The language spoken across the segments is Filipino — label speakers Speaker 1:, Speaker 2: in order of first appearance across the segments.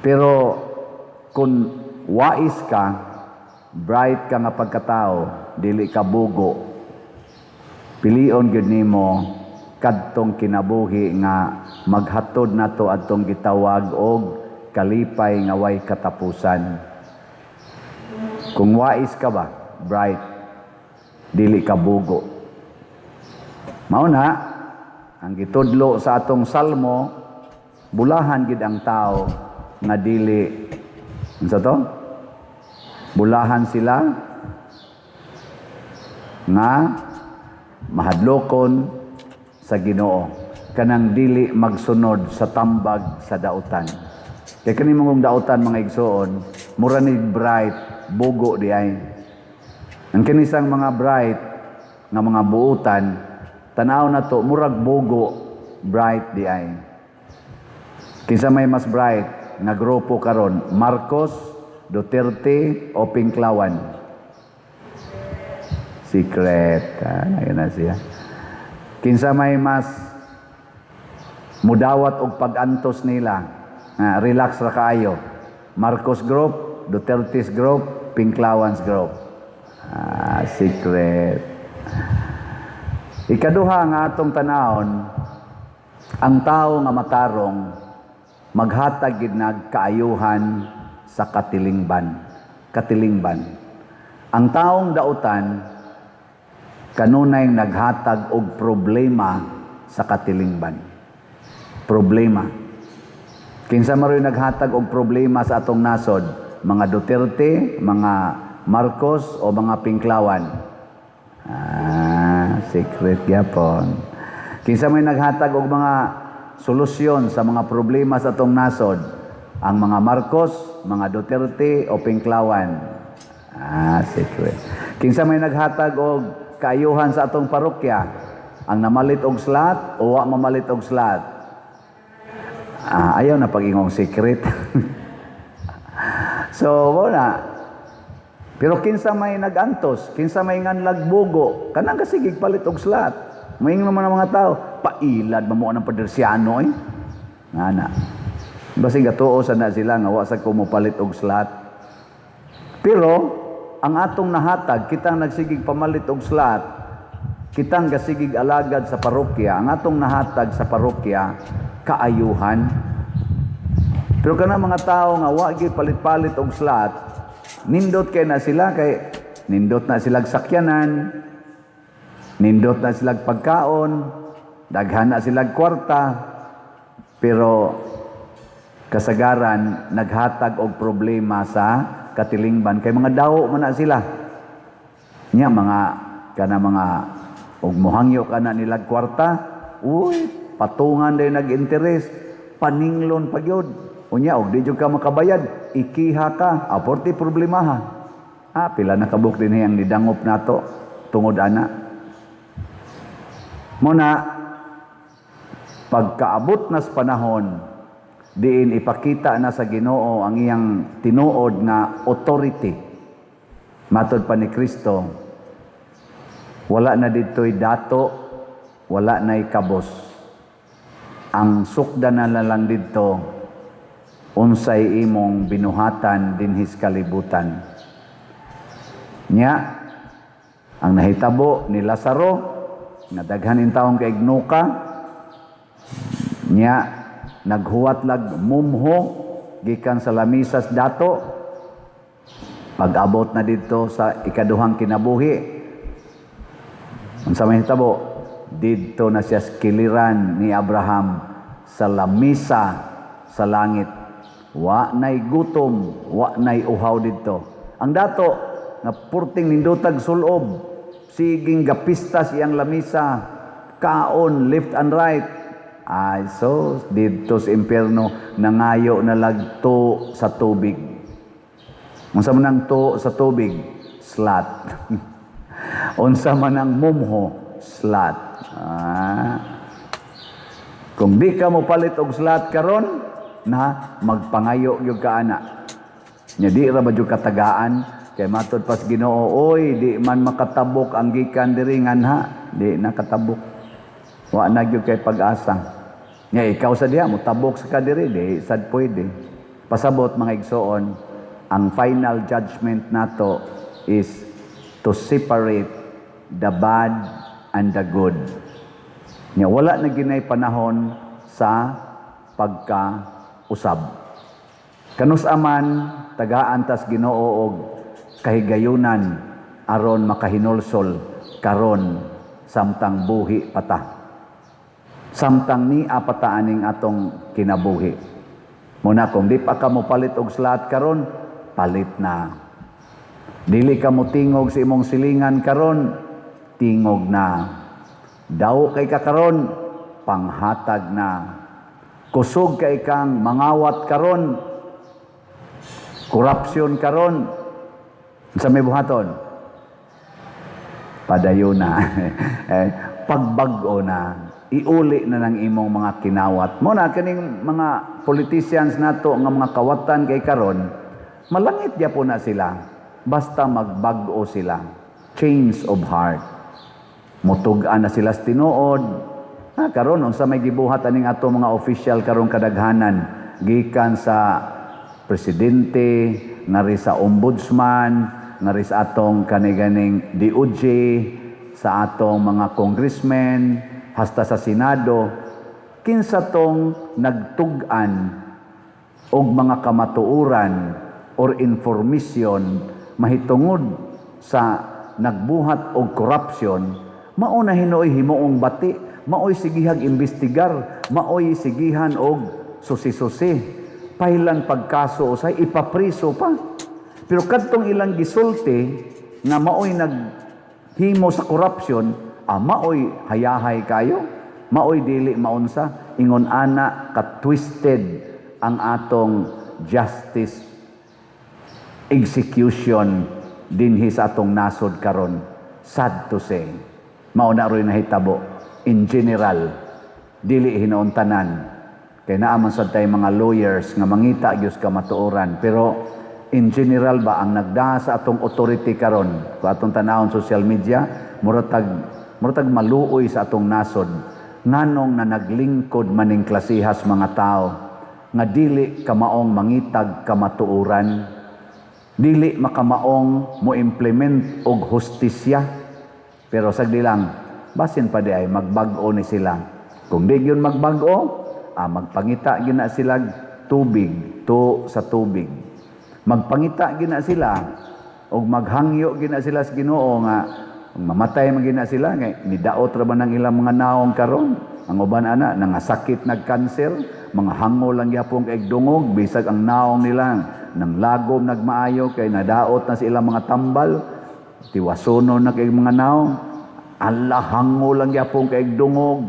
Speaker 1: Pero kung wais ka, bright ka nga pagkatao, dili ka bugo, pilion gyud nimo kadtong kinabuhi nga maghatod nato adtong gitawag og kalipay nga way katapusan. Kung wais ka ba, bright, dili ka bugo. Mao na ang gitudlo sa atong salmo, bulahan gid ang tao nga dili, unsa to? Bulahan sila nga mahadlokon sa Ginoo, kanang dili magsunod sa tambag sa dautan. Kay kani mong dautan mga igsoon, mura ni bright, bugo di ay. Ang kinisang mga bright nga mga buutan, tanaw na to, murag bugo, bright di ay. Kinsa may mas bright nga grupo karon, Marcos, Duterte o Pinklawan? Secret. Ayun na siya. Kinsa may mas mudawat og pag-antos nila, relax ra kaayo, Marcos group, Duterte's group, Pinklawan's group? Secret. Ikaduha nga atong tanawon, ang tao nga matarong maghatag gid nag kaayuhan sa katilingban. Katilingban. Ang taong dautan kanunay naghatag og problema sa katilingban. Problema. Kinsa maroy naghatag og problema sa atong nasod? Mga Duterte, mga Marcos o mga Pinklawan? Secret gyapon. Kinsa may naghatag og mga solusyon sa mga problema sa atong nasod? Ang mga Marcos, mga Duterte o Pinklawan? Secret. Kinsa may naghatag og kaayuhan sa atong parokya? Ang namalit og slot o wa mamalit og slot? Ayaw na pag-ingong secret. So, wala. Pero kinsa may nagantos, kinsa may nganlag bugo, kanang kasigig palit og slot. Moingon naman ang mga tao, pailad mo ang padersyano eh. Ngana. Basig gatuo sa na sila nga wa sa kumupalit og slot. Pero ang atong nahatag, kitang nagsigig pamalit og slot, kitang gasigig alagad sa parokya, ang atong nahatag sa parokya, kaayuhan. Pero kana mga tao nga wa gyud palit-palit og slot, nindot kay na sila, kay nindot na silang sakyanan, nindot na silang pagkaon, daghan na silang kwarta, pero kasagaran naghatag og problema sa katilingban kay mga dawo man na sila. Nya mga kana mga og mohangyo kana nilang kwarta, uy, patungan day nag-interest, paninglon pa gyud. Unya og di jud ka makabayad, ikiha ka, aporti problemaha. Pila na kabuk din yang nidangop nato tungod ana. Muna pagkaabot nas panahon, diin ipakita na sa Ginoo ang iyang tinuod nga authority. Matod pa ni Kristo, wala na dito'y dato, wala na'y kabos. Ang sukda na lang dito, unsay imong binuhatan dinhis kalibutan. Nya, ang nahitabo ni Lazaro, nga daghanin taong kaignuka, nya, naghuwat lag mumho, gikan sa lamisas dato, pag-abot na dito sa ikaduhang kinabuhi, unsa may hitabo, dito na siya skiliran ni Abraham sa lamisa sa langit. Wa nay gutom, wa nay uhaw dito. Ang dato nga purting nindutag sulob, siging gapistas iyang lamisa, kaon left and right. So dito sa impyerno nangayo na lagto sa tubig. Unsa man ang to sa tubig? Slot. Unsa man ang mumho? Slot. Kung di ka mo palit og slot karon, na magpangayo gyud ka ana. Nya di ra ba jud katagaan kay matod pas Ginoo, oy di man makatabok ang gikan diri nganha, di nakatabok. Wa na gyud kay pag-asa. Nya ikaw sa diha mo tabok sa kadiri, di sad pwede. Pasabot mga igsoon, ang final judgment nato is to separate the bad and the good. Nya wala na ginay panahon sa pagkausab. Kanus aman tagaan tas Ginoo og kahigayunan aron makahinulsol karon samtang buhi pata. Samtang ni apataaning atong kinabuhi. Muna kung di pa ka mo palit og slat karon, palit na. Dili ka mo tingog sa imong silingan karon, tingog na. Daw kay ka karon, panghatag na. Kusog kay kang mangawat karon, korupsyon karon, sa may buhaton, padayon na. Pagbag-o na. Iuli na ng imong mga kinawat. Muna kaning mga politicians nato nga mga kawatan kay karon, malangit ya po na sila basta magbag-o sila. Change of heart. Mutug-an na sila sa tinuod. Karon unsa may gibuhat aning ato mga official karon kadaghanan gikan sa presidente, ngari sa ombudsman, ngari sa atong kaniganing DOJ, sa atong mga congressmen, hasta sa Senado, kinsa tong nagtug-an og mga kamatuoran or information mahitungod sa nagbuhat og korupsyon, mao na hinuoy himuong bati, maoy sigihag imbestigar, maoy sigihan og susi-susi, pahilan pagkaso usay ipapriso pa. Pero kadtong ilang gisulti nga maoy naghimo sa korupsyon, maoy hayahay kayo, maoy dili maunsa, ingon ana ka-twisted ang atong justice execution dinhi sa atong nasod karon. Sad to say, mao na roy nahitabo in general, dili hinuon tanan. Kay naa man sad tay mga lawyers nga mangita gyud ka matuoran, pero in general ba ang nagda sa atong authority karon, kung atong tanawon social media, murag maluoy sa atong nasod, nganong na naglingkod maning klasihas mga tao, nga dili kamaong mangitag kamatuoran, dili makamaong mo implement og hustisya, pero sagdi lang, basin pa di ay magbag-o ni sila. Kung di yun magbag-o, magpangita gina sila tubig, sa tubig. Magpangita gina sila, og maghangyo gina sila sa Ginoo nga, mamatay magina sila ngay nidaot ra man ang ilang mga naong karon, ang uban ana nangasakit nagkanser, mga hango lang gyapon kay dungog, bisag ang naong nila nang lagom nagmaayo kay nadaot na sa ilang mga tambal, tiwasonon na kay mga naong, ala hango lang gyapon kay dungog,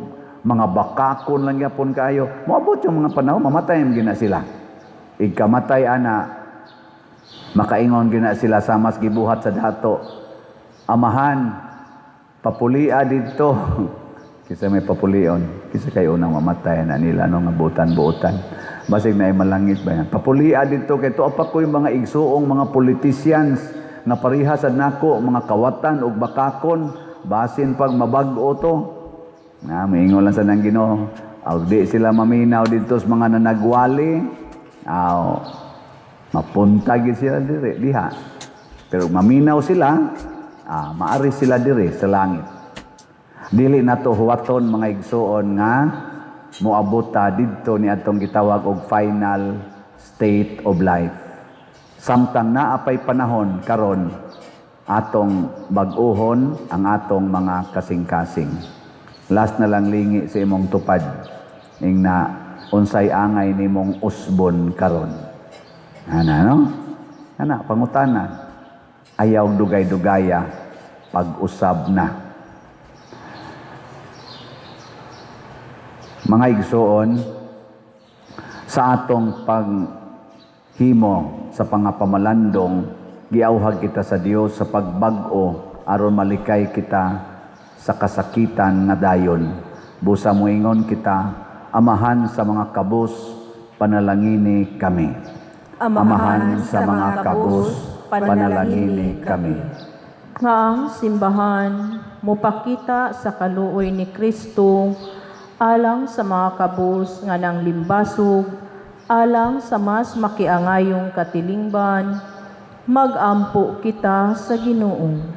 Speaker 1: mga bakakon lang gyapon kayo, moabot yung mga panahon mamatay magina sila. Igkamatay ana, makaingon gina sila sa mas gibuhat sa dato, amahan, papulia dito. Kisa may papulion, kisa kayo unang mamatay na nila nung butan-butan. Basig na ay malangit ba yan? Papulia dito, kay to pa ko yung mga igsuong mga politicians na parihasad nako, mga kawatan o bakakon, basin pag mabag-o to. Maingon lang sa nang Ginoo, di sila maminaw dito sa mga nanagwali, mapuntag sila diha. Pero maminaw sila, maari sila diri sa langit. Dili na to huwaton mga igsuon nga moabota didto ni atong gitawag og final state of life. Samtang naapay panahon karon atong bag-ohon ang atong mga kasing-kasing. Last na lang lingi sa imong tupad ing na unsay angay nimong usbon karon. No? Pangutana. Ayaw dugay-dugaya, pag-usab na. Mga igsoon, sa atong paghimo sa pangapamalandong, giauhag kita sa Dios sa pagbag-o aron malikay kita sa kasakitan nga dayon. Busa moingon kita, amahan sa mga kabus, panalangini kami. Amahan sa mga kabus, panalangini kami.
Speaker 2: Nga ang simbahan, mupakita sa kaluoy ni Kristo, alang sa mga kabus nga nang limbasog, alang sa mas makiangayong katilingban, magampo kita sa Ginoo.